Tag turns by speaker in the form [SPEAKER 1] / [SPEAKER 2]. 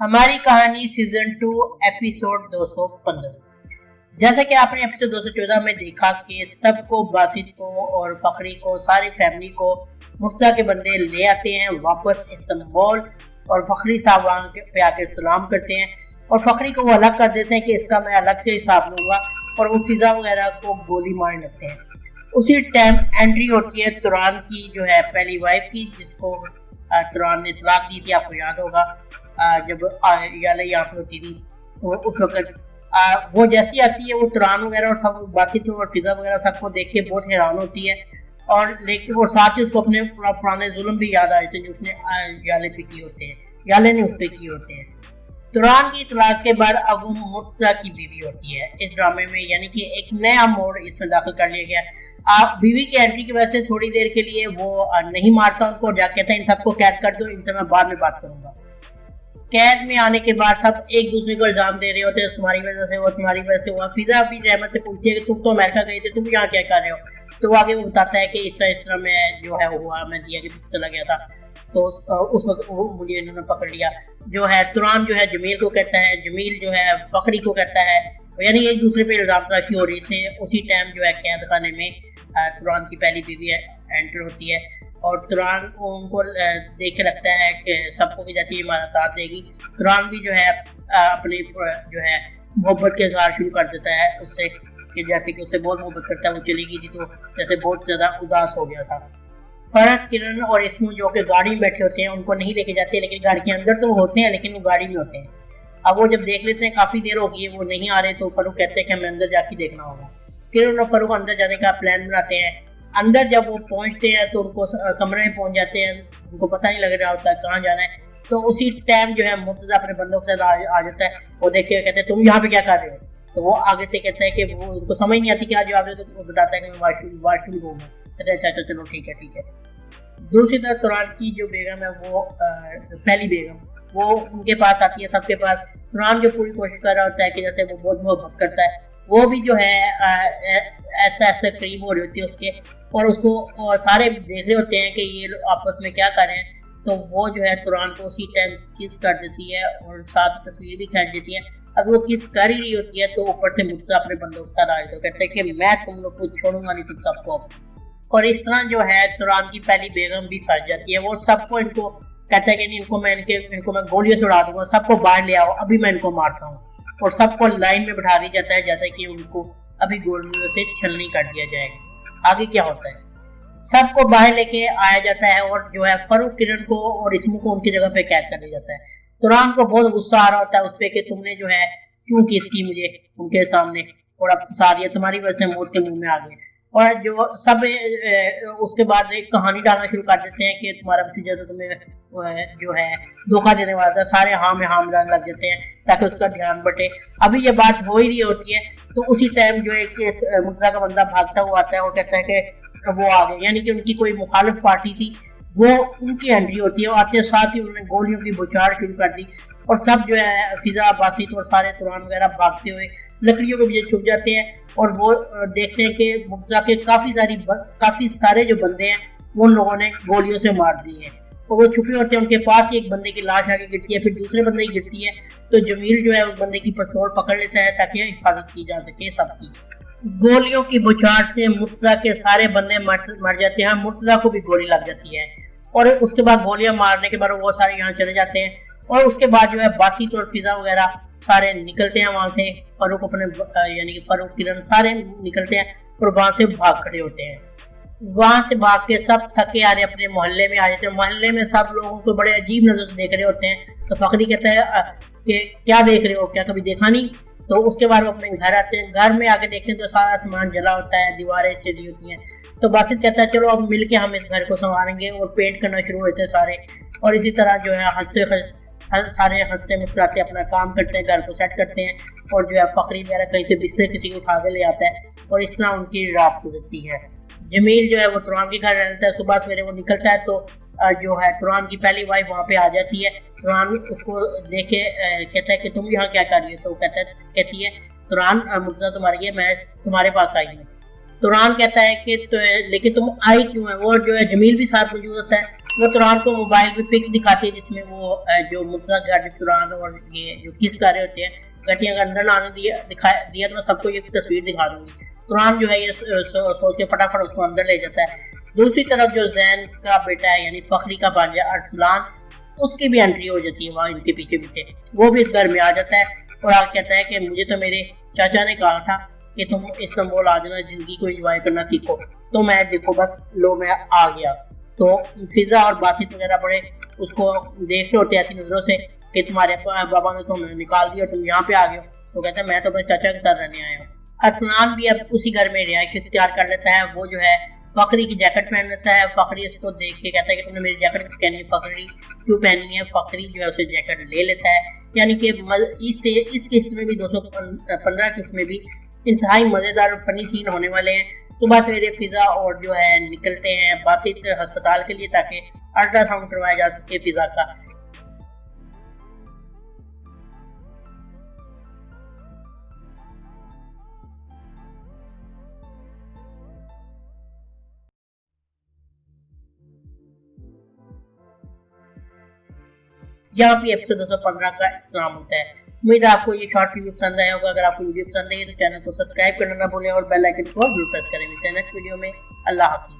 [SPEAKER 1] हमारी कहानी season 2 episode 215। जैसा कि आपने एपिसोड 214 में देखा कि सबको, बासित को और फखरी को, सारी फैमिली को मुर्तज़ा के बंदे ले आते हैं वापस इस्तांबुल और फखरी साहब वहाँ पे आके सलाम करते हैं और फखरी को वो अलग कर देते हैं कि इसका मैं अलग से हिसाब लूँगा और वो फिजा वगैरह को गोली मारने लगते हैं। उसी टाइम एंट्री होती है तुरान की, जो है पहली वाइफ की, जिसको तुरान ने तलाक दी थी, आपको याद होगा जब याले यहाँ पे होती थी उस वक्त। वो जैसी आती है वो तुरान वगैरह और सब बासित और फिजा वगैरह सबको देख के बहुत हैरान होती है और लेकिन और साथ ही उसको अपने पुराने जुल्म भी याद आ जाते हैं जो उसने याले पे किए होते हैं, याले ने उस पर किए होते हैं। तुरान की तलाक के बाद अब वो मुर्तज़ा की बीवी होती है इस ड्रामे में, यानी कि एक नया मोड़ इसमें दाखिल कर लिया गया। आप बीवी की एंट्री की वजह से थोड़ी देर के लिए वो नहीं मारता उनको, जाके कहता है इन सबको कैद कर दो, इनसे मैं बाद में बात करूंगा। कैद में आने के बाद सब एक दूसरे को इल्जाम दे रहे होते हैं, तुम्हारी वजह से हुआ, तुम्हारी वजह से हुआ। फिजा भी रहमत से पूछती है कि तुम तो अमेरिका गए थे, तुम यहाँ क्या कर रहे हो? तो वो आगे वो बताता है कि इस तरह मैं जो है हुआ, मैं दिया के पीछे चला गया था, तो उस वक्त मुझे इन्होंने पकड़ लिया। जो है तुरान जो है जमील को कहता है, जमील जो है फखरी को कहता है, यानी एक दूसरे पे इल्जाम तराशी हो रही थे। उसी टाइम जो है कैद खाने में तुरान की पहली बीवी एंटर होती है और तुरान उनको देख के लगता है कि सबको भी जैसे हमारा साथ देगी। तुरान भी जो है अपनी जो है मोहब्बत के इजहार शुरू कर देता है उससे, कि जैसे कि उससे बहुत मोहब्बत करता है। वो चली गई थी तो जैसे बहुत ज़्यादा उदास हो गया था। फरहत, किरण और इसमें जो कि गाड़ी में बैठे होते हैं उनको नहीं लेके जाते, लेकिन गाड़ी के अंदर तो होते हैं लेकिन वो गाड़ी में होते हैं। अब वो जब देख लेते हैं काफ़ी देर हो गई है वो नहीं आ रहे, तो फरूक कहते हैं कि हमें अंदर जाके देखना होगा। किरण और फरूक अंदर जाने का प्लान बनाते हैं। अंदर जब वो पहुंचते हैं तो उनको कमरे में पहुंच जाते हैं, उनको पता नहीं लग रहा होता है कहाँ जाना है। तो उसी टाइम जो है मुर्तज़ा अपने बंदों के साथ आ जाता है। वो देख के कहते हैं तुम यहाँ पे क्या कर रहे हो? तो वो आगे से कहता है कि वो उनको समझ नहीं आती क्या जवाब दे, तो वो बताता है कि मैं वाशरूम घूमूँ। कहते हैं अच्छा चलो ठीक है। दूसरी तरफ तुरान की जो बेगम है वो पहली बेगम, वो उनके पास आती है, सबके पास। तुरान जो पूरी कोशिश कर रहा होता है कि जैसे वो बहुत मोहब्बत करता है, वो भी जो है ऐसा करीब हो रही होती है उसके, और उसको सारे देख रहे होते हैं कि ये आपस में क्या कर रहे हैं। तो वो जो है तुरान को उसी टाइम किस कर देती है और साथ तस्वीर भी खींच देती है। अब वो किस कर ही रही होती है तो ऊपर से मुझसे अपने बंदों के साथ आ जाते, कहते हैं कि मैं तुम लोग को छोड़ूंगा नहीं, तुम सबको। और इस तरह जो है तुरान की पहली बेगम भी फंस जाती है। वो सबको इनको कहता है कि इनको मैं गोलियों से उड़ा दूंगा, सबको बाहर ले आओ, अभी मैं इनको मारता हूँ। और सबको लाइन में बैठा दिया जाता है जैसे कि उनको अभी गोलियों से छलनी कर दिया जाएगा। आगे क्या होता है, सबको बाहर लेके आया जाता है और जो है फरूक, किरण को और इसमू को उनकी जगह पे कैद कर दिया जाता है। तुरान को बहुत गुस्सा आ रहा होता है उस पर कि तुमने जो है क्यों किस की मुझे उनके सामने, और अब फंसा दिया, तुम्हारी वजह से मौत के मुंह में आ गए। और जो सब उसके बाद एक कहानी डालना शुरू कर देते हैं कि तुम्हारा भतीजा तो तुम्हें जो है धोखा देने वाला था, सारे हाँ में हाँ मिलाने लग जाते हैं ताकि उसका ध्यान बटे। अभी ये बात हो ही रही होती है तो उसी टाइम जो एक मुर्तज़ा का बंदा भागता हुआ आता है, वो कहता है कि वो आ गए, यानी कि उनकी कोई मुखालिफ पार्टी थी, वो उनकी एंट्री होती है। आते साथ ही उन्होंने गोलियों की बौछार शुरू कर दी और सब जो है फिजा, बासित और सारे तुरान वगैरह भागते हुए लकड़ियों के पीछे छुप जाते हैं। और वो देखते हैं कि मुर्तज़ा के काफ़ी सारे जो बंदे हैं उन लोगों ने गोलियों से मार दिए हैं। और वो छुपे होते हैं, उनके पास ही एक बंदे की लाश आके गिरती है, फिर दूसरे बंदे की गिरती है। तो जमील जो है उस बंदे की पिस्तौल पकड़ लेता है ताकि हिफाजत की जा सके सबकी। गोलियों की बौछार से मुर्तज़ा के सारे बंदे मर जाते हैं, मुर्तज़ा को भी गोली लग जाती है। और उसके बाद गोलियां मारने के बाद वो सारे यहाँ चले जाते हैं। और उसके बाद जो है बासित और फिजा वगैरह सारे निकलते हैं वहां से। फरूक अपने यानी कि फरूक, किरण सारे निकलते हैं और वहां से भाग खड़े होते हैं। वहां से भाग के सब थके आ रहे अपने मोहल्ले में आ जाते हैं। मोहल्ले में सब लोगों को बड़े अजीब नजर से देख रहे होते हैं। तो फखरी कहता है कि क्या देख रहे हो, क्या कभी देखा नहीं? तो उसके बाद वो अपने घर आते हैं। घर में आके देखते हैं तो सारा सामान जला होता है, दीवारें चली होती हैं। तो बासित कहता है चलो अब मिलके हम इस घर को संवारेंगे, और पेंट करना शुरू होते हैं सारे। और इसी तरह जो है सारे हंसते मुस्कुराते अपना काम करते हैं, घर को सेट करते हैं। और जो है फखरी वगैरह कहीं से बिस्तर किसी को उठा के ले आता है और इस तरह उनकी रात गुजरती है। जमील जो है वो तुरान के घर रहता है। सुबह सवेरे वो निकलता है तो जो है तुरान की पहली वाइफ वहाँ पे आ जाती है। तुरान उसको देख के कहता है कि तुम यहाँ क्या कर रही हो? तो कहती है तुरान, मुर्तज़ा तुम्हारी है, मैं तुम्हारे पास आई हूँ। तुरान कहता है कि लेकिन तुम आई क्यों है? वो जो है जमील भी साथ मौजूद होता है। वो तुरान को मोबाइल पे पिक दिखाती है जिसमें वो जो मुर्तज़ा गालिब तुरान और ये जो किस कर रहे होते हैं, कहती है अगर अंदर आने दिया तो मैं सबको ये तस्वीर दिखा दूंगी। तुरान जो है ये सोच के फटाफट उसको अंदर ले जाता है। दूसरी तरफ जो जैन का बेटा है यानी फखरी का भांजा अरसलान, उसकी भी एंट्री हो जाती है वहाँ इनके पीछे पीछे। वो भी इस घर में आ जाता है और आगे कहता है कि मुझे तो मेरे चाचा ने कहा था कि तुम इस्तांबुल आ जाना, जिंदगी को एंजॉय करना सीखो, तो मैं देखो बस लो मैं आ गया। तो फिजा और बासित वगैरह बड़े उसको देख रहे होते हैं ऐसी नजरों से कि तुम्हारे बाबा ने तुम्हें निकाल दिया, तुम यहाँ पे आ गए हो। तो कहता है मैं तो अपने चाचा के साथ रहने आया हूँ। अरसलान भी अब उसी घर में रिहाइश इख्तियार कर लेता है। वो जो है फखरी की जैकेट पहन लेता है। फखरी इसको देख के कहता है कि तुमने मेरी जैकेट पहनी है फखरी, क्यों पहनी है? फखरी जो है उसे जैकेट ले लेता है। यानी कि इस किस्त में भी 215 किस्त में भी इंतहाई मजेदार और फनी सीन होने वाले हैं। सुबह सवेरे फिजा और जो है निकलते हैं बासित अस्पताल के लिए ताकि अल्ट्रासाउंड करवाया जा सके फिजा का। यहाँ पे एपिसोड 215 का इस्तेमाल होता है। उम्मीद है आपको ये शॉर्ट वीडियो पसंद आया होगा। अगर आपको वीडियो पसंद आई तो चैनल को सब्सक्राइब करना ना भूलें और बेल आइकन को जरूर प्रेस करें। मिलते हैं नेक्स्ट वीडियो में। अल्लाह हाफिज़।